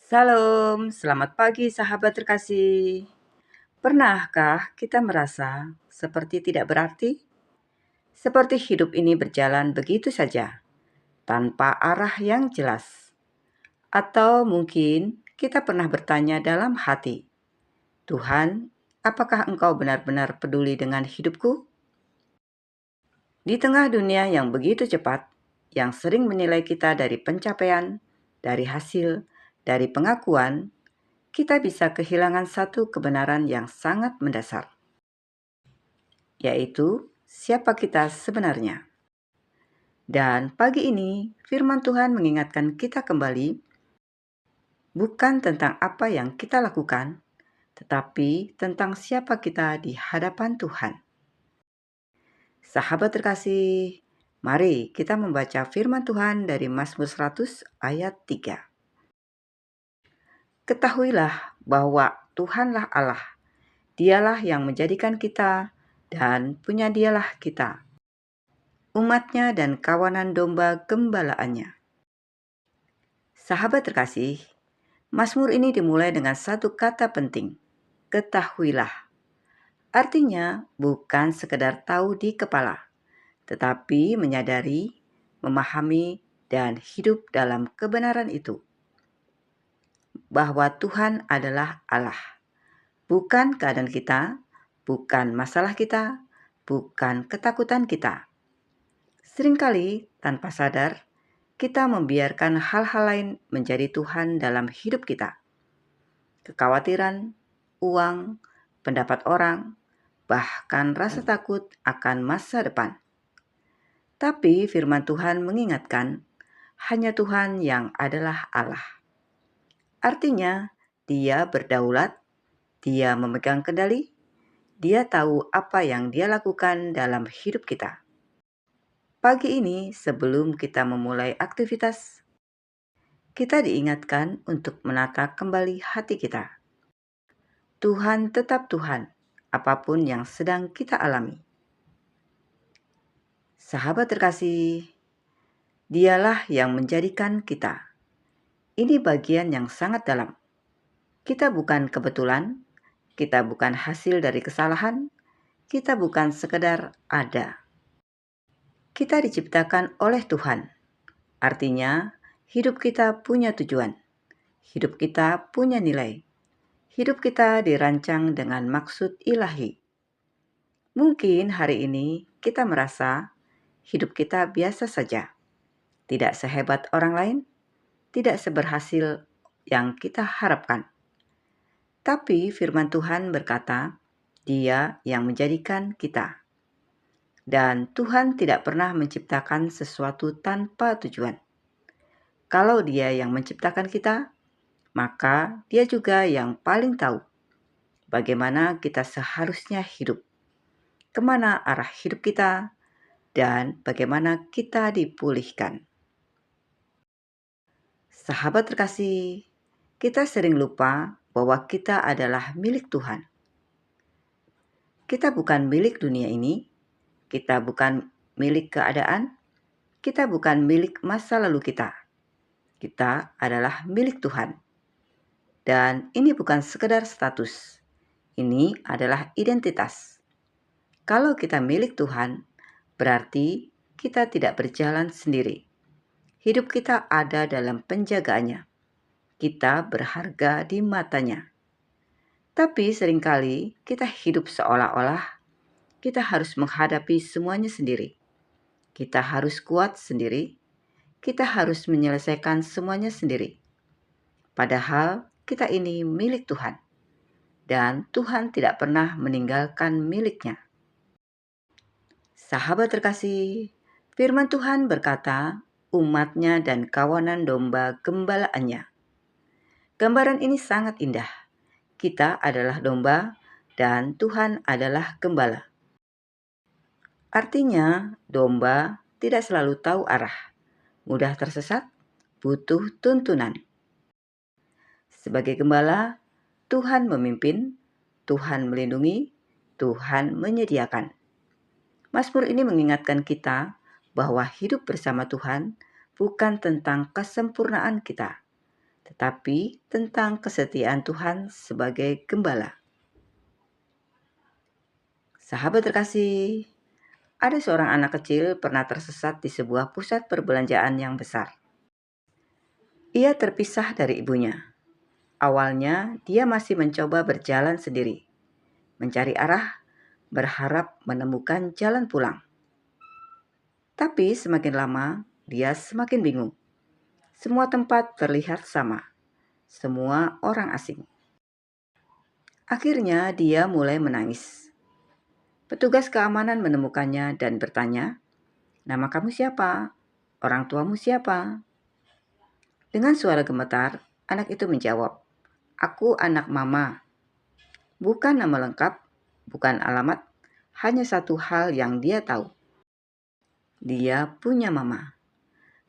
Salam, selamat pagi sahabat terkasih. Pernahkah kita merasa seperti tidak berarti? Seperti hidup ini berjalan begitu saja, tanpa arah yang jelas. Atau mungkin kita pernah bertanya dalam hati, Tuhan, apakah Engkau benar-benar peduli dengan hidupku? Di tengah dunia yang begitu cepat, yang sering menilai kita dari pencapaian, dari hasil, dari pengakuan, kita bisa kehilangan satu kebenaran yang sangat mendasar, yaitu siapa kita sebenarnya. Dan pagi ini, firman Tuhan mengingatkan kita kembali, bukan tentang apa yang kita lakukan, tetapi tentang siapa kita di hadapan Tuhan. Sahabat terkasih, mari kita membaca firman Tuhan dari Mazmur 100 ayat 3. Ketahuilah bahwa Tuhanlah Allah, Dialah yang menjadikan kita dan punya Dialah kita, umatnya dan kawanan domba gembalaannya. Sahabat terkasih, Mazmur ini dimulai dengan satu kata penting, ketahuilah. Artinya bukan sekedar tahu di kepala, tetapi menyadari, memahami, dan hidup dalam kebenaran itu. Bahwa Tuhan adalah Allah, bukan keadaan kita, bukan masalah kita, bukan ketakutan kita. Seringkali tanpa sadar, kita membiarkan hal-hal lain menjadi Tuhan dalam hidup kita. Kekhawatiran, uang, pendapat orang, bahkan rasa takut akan masa depan. Tapi firman Tuhan mengingatkan, hanya Tuhan yang adalah Allah. Artinya, Dia berdaulat, Dia memegang kendali, Dia tahu apa yang Dia lakukan dalam hidup kita. Pagi ini, sebelum kita memulai aktivitas, kita diingatkan untuk menata kembali hati kita. Tuhan tetap Tuhan, apapun yang sedang kita alami. Sahabat terkasih, Dialah yang menjadikan kita. Ini bagian yang sangat dalam. Kita bukan kebetulan, kita bukan hasil dari kesalahan, kita bukan sekedar ada. Kita diciptakan oleh Tuhan. Artinya, hidup kita punya tujuan. Hidup kita punya nilai. Hidup kita dirancang dengan maksud ilahi. Mungkin hari ini kita merasa hidup kita biasa saja, tidak sehebat orang lain, tidak seberhasil yang kita harapkan. Tapi firman Tuhan berkata, Dia yang menjadikan kita. Dan Tuhan tidak pernah menciptakan sesuatu tanpa tujuan. Kalau Dia yang menciptakan kita, maka Dia juga yang paling tahu bagaimana kita seharusnya hidup, kemana arah hidup kita, dan bagaimana kita dipulihkan. Sahabat terkasih, kita sering lupa bahwa kita adalah milik Tuhan. Kita bukan milik dunia ini, kita bukan milik keadaan, kita bukan milik masa lalu kita. Kita adalah milik Tuhan. Dan ini bukan sekedar status, ini adalah identitas. Kalau kita milik Tuhan, berarti kita tidak berjalan sendiri. Hidup kita ada dalam penjagaannya. Kita berharga di matanya. Tapi seringkali kita hidup seolah-olah kita harus menghadapi semuanya sendiri. Kita harus kuat sendiri. Kita harus menyelesaikan semuanya sendiri. Padahal kita ini milik Tuhan. Dan Tuhan tidak pernah meninggalkan miliknya. Sahabat terkasih, firman Tuhan berkata, umatnya dan kawanan domba gembalaannya. Gambaran ini sangat indah. Kita adalah domba dan Tuhan adalah gembala. Artinya, domba tidak selalu tahu arah, mudah tersesat, butuh tuntunan. Sebagai gembala, Tuhan memimpin, Tuhan melindungi, Tuhan menyediakan. Mazmur ini mengingatkan kita bahwa hidup bersama Tuhan bukan tentang kesempurnaan kita, tetapi tentang kesetiaan Tuhan sebagai gembala. Sahabat terkasih, ada seorang anak kecil pernah tersesat di sebuah pusat perbelanjaan yang besar. Ia terpisah dari ibunya. Awalnya, dia masih mencoba berjalan sendiri, mencari arah, berharap menemukan jalan pulang. Tapi semakin lama, dia semakin bingung. Semua tempat terlihat sama, semua orang asing. Akhirnya, dia mulai menangis. Petugas keamanan menemukannya dan bertanya, "Nama kamu siapa? Orang tuamu siapa?" Dengan suara gemetar, anak itu menjawab, "Aku anak mama." Bukan nama lengkap, bukan alamat, hanya satu hal yang dia tahu. Dia punya mama.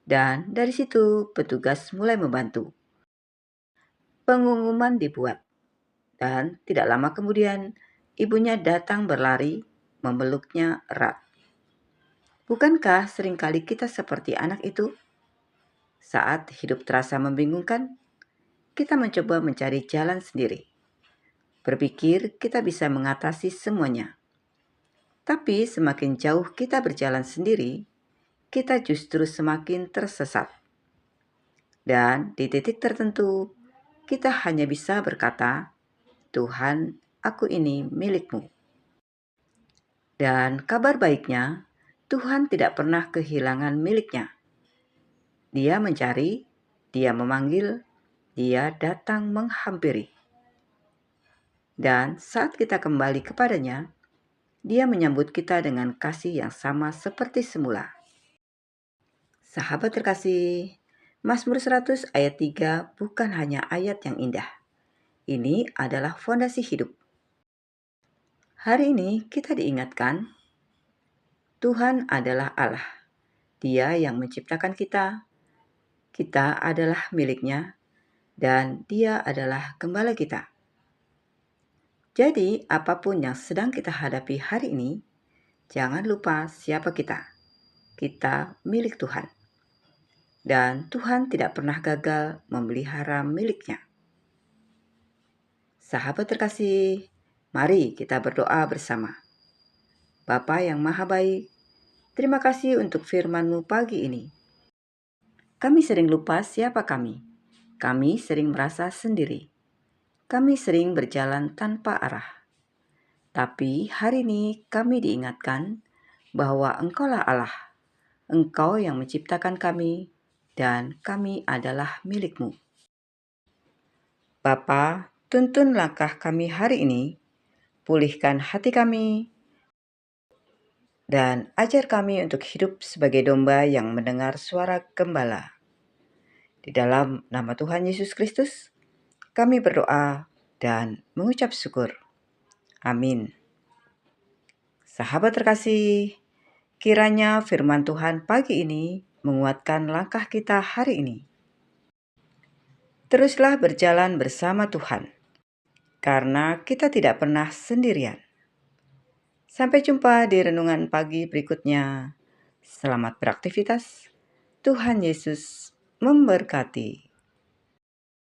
Dan dari situ petugas mulai membantu. Pengumuman dibuat. Dan tidak lama kemudian ibunya datang berlari memeluknya erat. Bukankah seringkali kita seperti anak itu? Saat hidup terasa membingungkan, kita mencoba mencari jalan sendiri. Berpikir kita bisa mengatasi semuanya. Tapi semakin jauh kita berjalan sendiri, kita justru semakin tersesat. Dan di titik tertentu, kita hanya bisa berkata, "Tuhan, aku ini milik-Mu." Dan kabar baiknya, Tuhan tidak pernah kehilangan miliknya. Dia mencari, dia memanggil, dia datang menghampiri. Dan saat kita kembali kepadanya, dia menyambut kita dengan kasih yang sama seperti semula. Sahabat terkasih, Mazmur 100 ayat 3 bukan hanya ayat yang indah. Ini adalah fondasi hidup. Hari ini kita diingatkan, Tuhan adalah Allah. Dia yang menciptakan kita adalah miliknya, dan Dia adalah gembala kita. Jadi, apapun yang sedang kita hadapi hari ini, jangan lupa siapa kita. Kita milik Tuhan. Dan Tuhan tidak pernah gagal memelihara miliknya. Sahabat terkasih, mari kita berdoa bersama. Bapa yang Maha Baik, terima kasih untuk firman-Mu pagi ini. Kami sering lupa siapa kami. Kami sering merasa sendiri. Kami sering berjalan tanpa arah. Tapi hari ini kami diingatkan bahwa Engkaulah Allah. Engkau yang menciptakan kami dan kami adalah milik-Mu. Bapa, tuntun langkah kami hari ini, pulihkan hati kami, dan ajar kami untuk hidup sebagai domba yang mendengar suara gembala. Di dalam nama Tuhan Yesus Kristus, kami berdoa dan mengucap syukur. Amin. Sahabat terkasih, kiranya firman Tuhan pagi ini menguatkan langkah kita hari ini. Teruslah berjalan bersama Tuhan, karena kita tidak pernah sendirian. Sampai jumpa di renungan pagi berikutnya. Selamat beraktivitas. Tuhan Yesus memberkati.